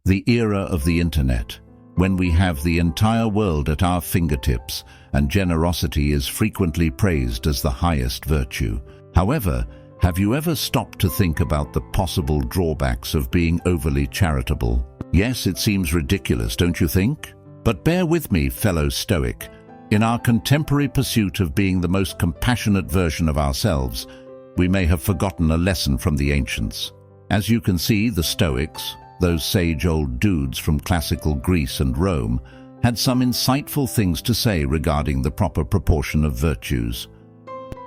The era of the internet, when we have the entire world at our fingertips and generosity is frequently praised as the highest virtue. However, have you ever stopped to think about the possible drawbacks of being overly charitable? Yes, it seems ridiculous, don't you think? But bear with me, fellow Stoic. In our contemporary pursuit of being the most compassionate version of ourselves, we may have forgotten a lesson from the ancients. As you can see, the Stoics, those sage old dudes from classical Greece and Rome, had some insightful things to say regarding the proper proportion of virtues.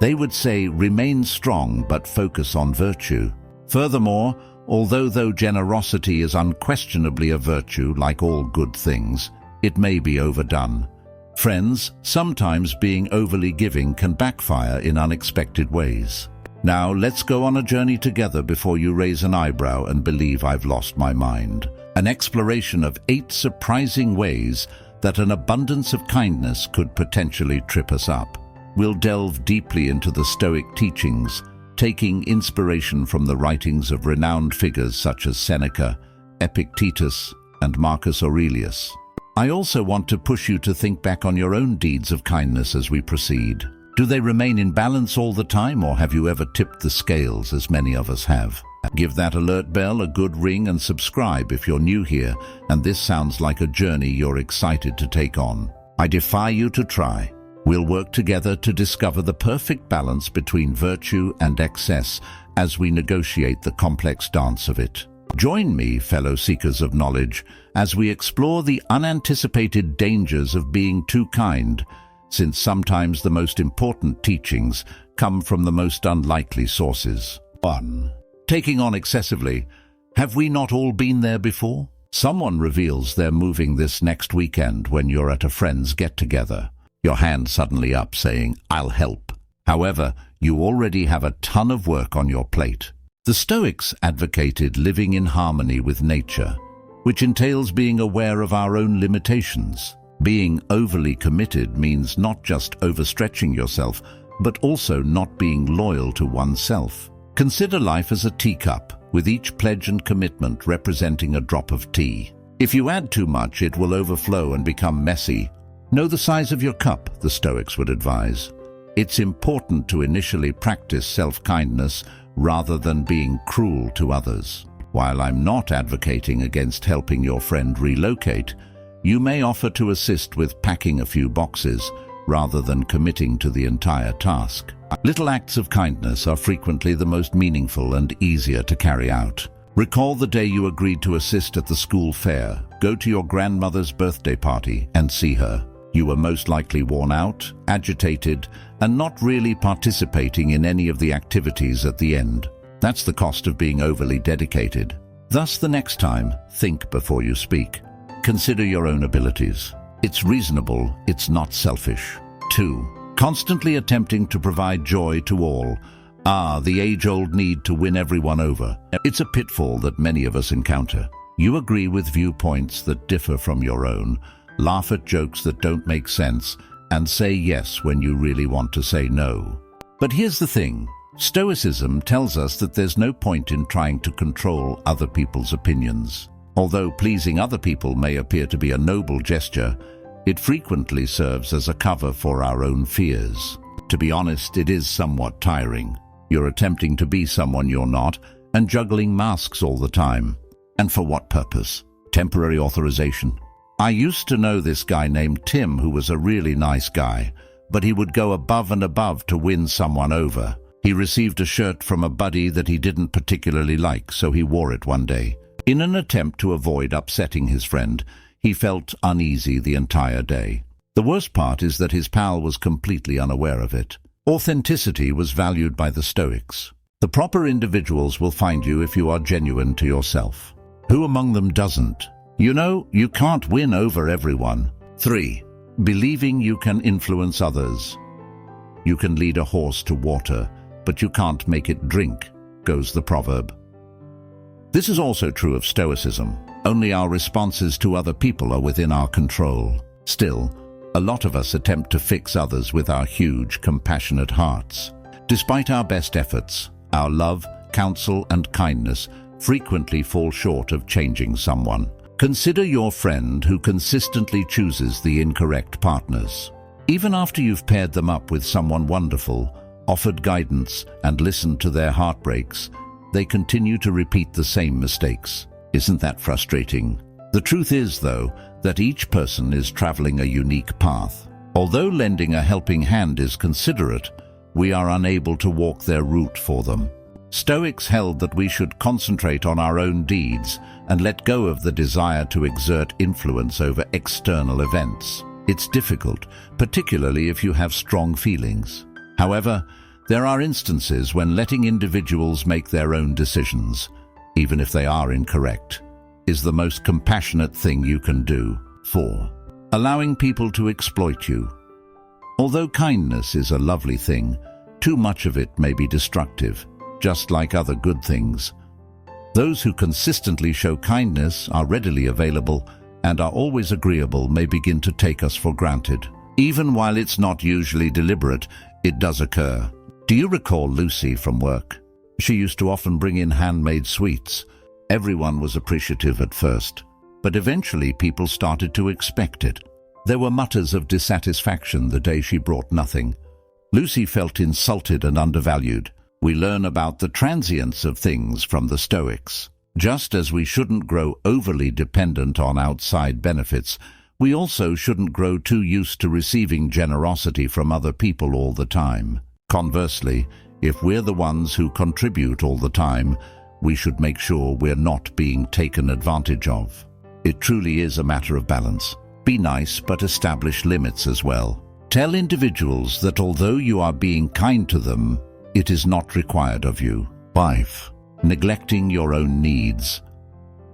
They would say, remain strong but focus on virtue. Furthermore, although generosity is unquestionably a virtue like all good things, it may be overdone. Friends, sometimes being overly giving can backfire in unexpected ways. Now, let's go on a journey together before you raise an eyebrow and believe I've lost my mind. An exploration of 8 surprising ways that an abundance of kindness could potentially trip us up. We'll delve deeply into the Stoic teachings, taking inspiration from the writings of renowned figures such as Seneca, Epictetus, and Marcus Aurelius. I also want to push you to think back on your own deeds of kindness as we proceed. Do they remain in balance all the time, or have you ever tipped the scales, as many of us have? Give that alert bell a good ring and subscribe if you're new here and this sounds like a journey you're excited to take on. I defy you to try. We'll work together to discover the perfect balance between virtue and excess as we negotiate the complex dance of it. Join me, fellow seekers of knowledge, as we explore the unanticipated dangers of being too kind, since sometimes the most important teachings come from the most unlikely sources. 1. Taking on excessively. Have we not all been there before? Someone reveals they're moving this next weekend when you're at a friend's get-together. Your hand suddenly up saying, I'll help. However, you already have a ton of work on your plate. The Stoics advocated living in harmony with nature, which entails being aware of our own limitations. Being overly committed means not just overstretching yourself, but also not being loyal to oneself. Consider life as a teacup, with each pledge and commitment representing a drop of tea. If you add too much, it will overflow and become messy. Know the size of your cup, the Stoics would advise. It's important to initially practice self-kindness rather than being cruel to others. While I'm not advocating against helping your friend relocate, you may offer to assist with packing a few boxes rather than committing to the entire task. Little acts of kindness are frequently the most meaningful and easier to carry out. Recall the day you agreed to assist at the school fair, go to your grandmother's birthday party and see her. You were most likely worn out, agitated, and not really participating in any of the activities at the end. That's the cost of being overly dedicated. Thus, the next time, think before you speak. Consider your own abilities. It's reasonable, it's not selfish. 2. Constantly attempting to provide joy to all. The age-old need to win everyone over. It's a pitfall that many of us encounter. You agree with viewpoints that differ from your own, laugh at jokes that don't make sense, and say yes when you really want to say no. But here's the thing. Stoicism tells us that there's no point in trying to control other people's opinions. Although pleasing other people may appear to be a noble gesture, it frequently serves as a cover for our own fears. To be honest, it is somewhat tiring. You're attempting to be someone you're not and juggling masks all the time. And for what purpose? Temporary authorization. I used to know this guy named Tim who was a really nice guy, but he would go above and above to win someone over. He received a shirt from a buddy that he didn't particularly like, so he wore it one day. In an attempt to avoid upsetting his friend, he felt uneasy the entire day. The worst part is that his pal was completely unaware of it. Authenticity was valued by the Stoics. The proper individuals will find you if you are genuine to yourself. Who among them doesn't? You know, you can't win over everyone. 3. Believing you can influence others. You can lead a horse to water, but you can't make it drink, goes the proverb. This is also true of Stoicism. Only our responses to other people are within our control. Still, a lot of us attempt to fix others with our huge, compassionate hearts. Despite our best efforts, our love, counsel, and kindness frequently fall short of changing someone. Consider your friend who consistently chooses the incorrect partners. Even after you've paired them up with someone wonderful, offered guidance, and listened to their heartbreaks, they continue to repeat the same mistakes. Isn't that frustrating? The truth is, though, that each person is traveling a unique path. Although lending a helping hand is considerate, we are unable to walk their route for them. Stoics held that we should concentrate on our own deeds and let go of the desire to exert influence over external events. It's difficult, particularly if you have strong feelings. However, there are instances when letting individuals make their own decisions, even if they are incorrect, is the most compassionate thing you can do. 4. Allowing people to exploit you. Although kindness is a lovely thing, too much of it may be destructive, just like other good things. Those who consistently show kindness, are readily available, and are always agreeable may begin to take us for granted. Even while it's not usually deliberate, it does occur. Do you recall Lucy from work? She used to often bring in handmade sweets. Everyone was appreciative at first, but eventually people started to expect it. There were mutters of dissatisfaction the day she brought nothing. Lucy felt insulted and undervalued. We learn about the transience of things from the Stoics. Just as we shouldn't grow overly dependent on outside benefits, we also shouldn't grow too used to receiving generosity from other people all the time. Conversely, if we're the ones who contribute all the time, we should make sure we're not being taken advantage of. It truly is a matter of balance. Be nice, but establish limits as well. Tell individuals that although you are being kind to them, it is not required of you. 5. Neglecting your own needs.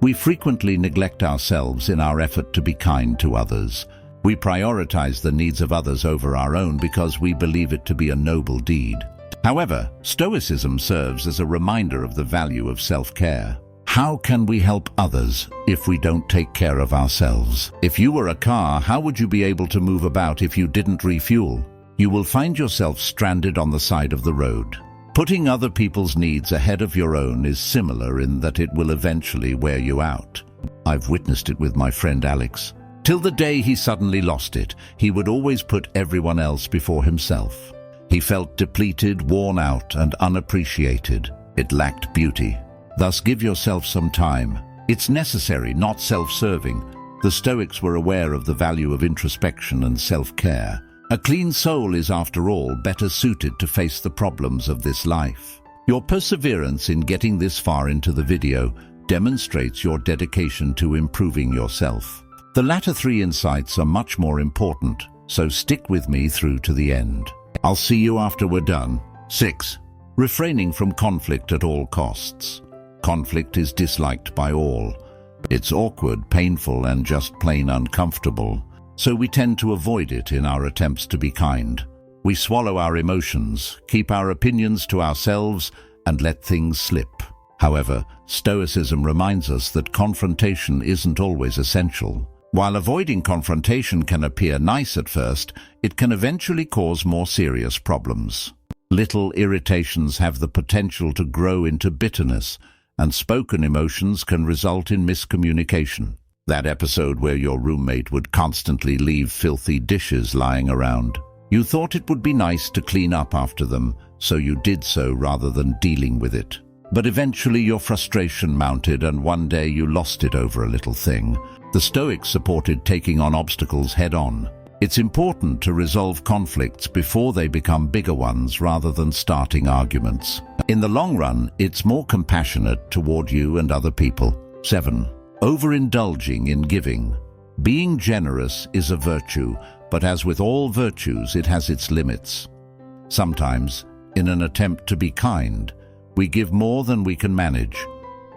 We frequently neglect ourselves in our effort to be kind to others. We prioritize the needs of others over our own because we believe it to be a noble deed. However, Stoicism serves as a reminder of the value of self-care. How can we help others if we don't take care of ourselves? If you were a car, how would you be able to move about if you didn't refuel? You will find yourself stranded on the side of the road. Putting other people's needs ahead of your own is similar in that it will eventually wear you out. I've witnessed it with my friend Alex. Till the day he suddenly lost it, he would always put everyone else before himself. He felt depleted, worn out, and unappreciated. It lacked beauty. Thus, give yourself some time. It's necessary, not self-serving. The Stoics were aware of the value of introspection and self-care. A clean soul is, after all, better suited to face the problems of this life. Your perseverance in getting this far into the video demonstrates your dedication to improving yourself. The latter 3 insights are much more important, so stick with me through to the end. I'll see you after we're done. 6. Refraining from conflict at all costs. Conflict is disliked by all. It's awkward, painful, and just plain uncomfortable. So we tend to avoid it in our attempts to be kind. We swallow our emotions, keep our opinions to ourselves, and let things slip. However, Stoicism reminds us that confrontation isn't always essential. While avoiding confrontation can appear nice at first, it can eventually cause more serious problems. Little irritations have the potential to grow into bitterness, and spoken emotions can result in miscommunication. That episode where your roommate would constantly leave filthy dishes lying around. You thought it would be nice to clean up after them, so you did so rather than dealing with it. But eventually your frustration mounted, and one day you lost it over a little thing. The Stoics supported taking on obstacles head-on. It's important to resolve conflicts before they become bigger ones rather than starting arguments. In the long run, it's more compassionate toward you and other people. 7. Overindulging in giving. Being generous is a virtue, but as with all virtues, it has its limits. Sometimes, in an attempt to be kind, we give more than we can manage,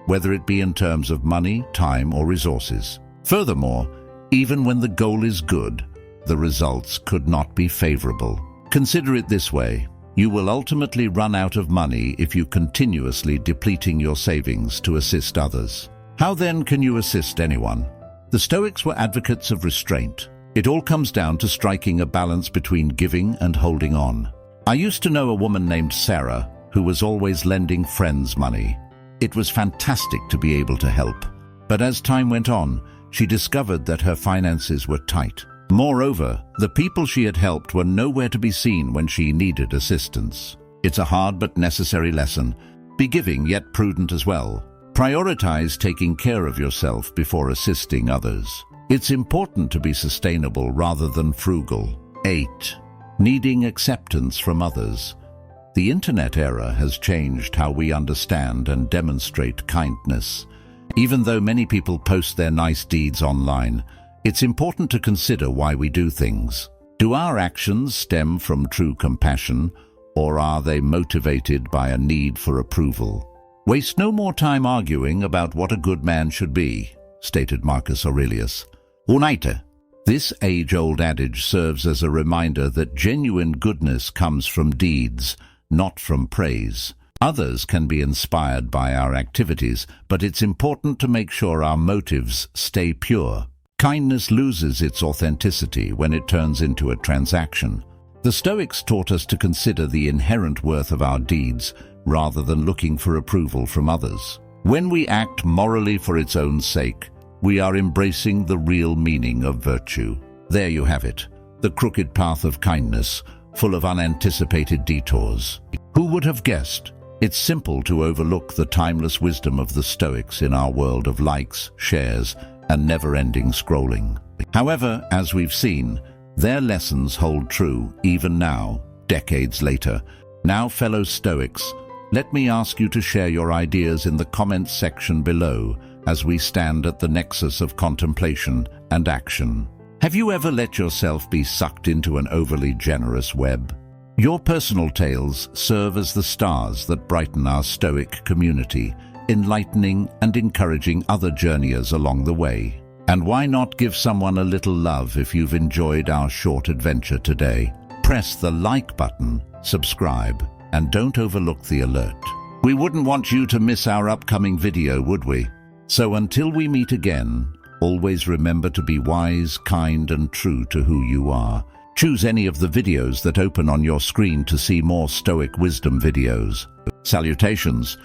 whether it be in terms of money, time, or resources. Furthermore, even when the goal is good, the results could not be favorable. Consider it this way: you will ultimately run out of money if you continuously depleting your savings to assist others. How then can you assist anyone? The Stoics were advocates of restraint. It all comes down to striking a balance between giving and holding on. I used to know a woman named Sarah who was always lending friends money. It was fantastic to be able to help. But as time went on, she discovered that her finances were tight. Moreover, the people she had helped were nowhere to be seen when she needed assistance. It's a hard but necessary lesson. Be giving yet prudent as well. Prioritize taking care of yourself before assisting others. It's important to be sustainable rather than frugal. 8. Needing acceptance from others. The internet era has changed how we understand and demonstrate kindness. Even though many people post their nice deeds online, it's important to consider why we do things. Do our actions stem from true compassion, or are they motivated by a need for approval? Waste no more time arguing about what a good man should be, stated Marcus Aurelius. Unite. This age-old adage serves as a reminder that genuine goodness comes from deeds, not from praise. Others can be inspired by our activities, but it's important to make sure our motives stay pure. Kindness loses its authenticity when it turns into a transaction. The Stoics taught us to consider the inherent worth of our deeds rather than looking for approval from others. When we act morally for its own sake, we are embracing the real meaning of virtue. There you have it, the crooked path of kindness, full of unanticipated detours. Who would have guessed? It's simple to overlook the timeless wisdom of the Stoics in our world of likes, shares, and never-ending scrolling. However, as we've seen, their lessons hold true even now, decades later. Now, fellow Stoics, let me ask you to share your ideas in the comments section below as we stand at the nexus of contemplation and action. Have you ever let yourself be sucked into an overly generous web? Your personal tales serve as the stars that brighten our Stoic community, enlightening and encouraging other journeyers along the way. And why not give someone a little love if you've enjoyed our short adventure today? Press the like button, subscribe, and don't overlook the alert. We wouldn't want you to miss our upcoming video, would we? So until we meet again, always remember to be wise, kind, and true to who you are. Choose any of the videos that open on your screen to see more Stoic wisdom videos. Salutations.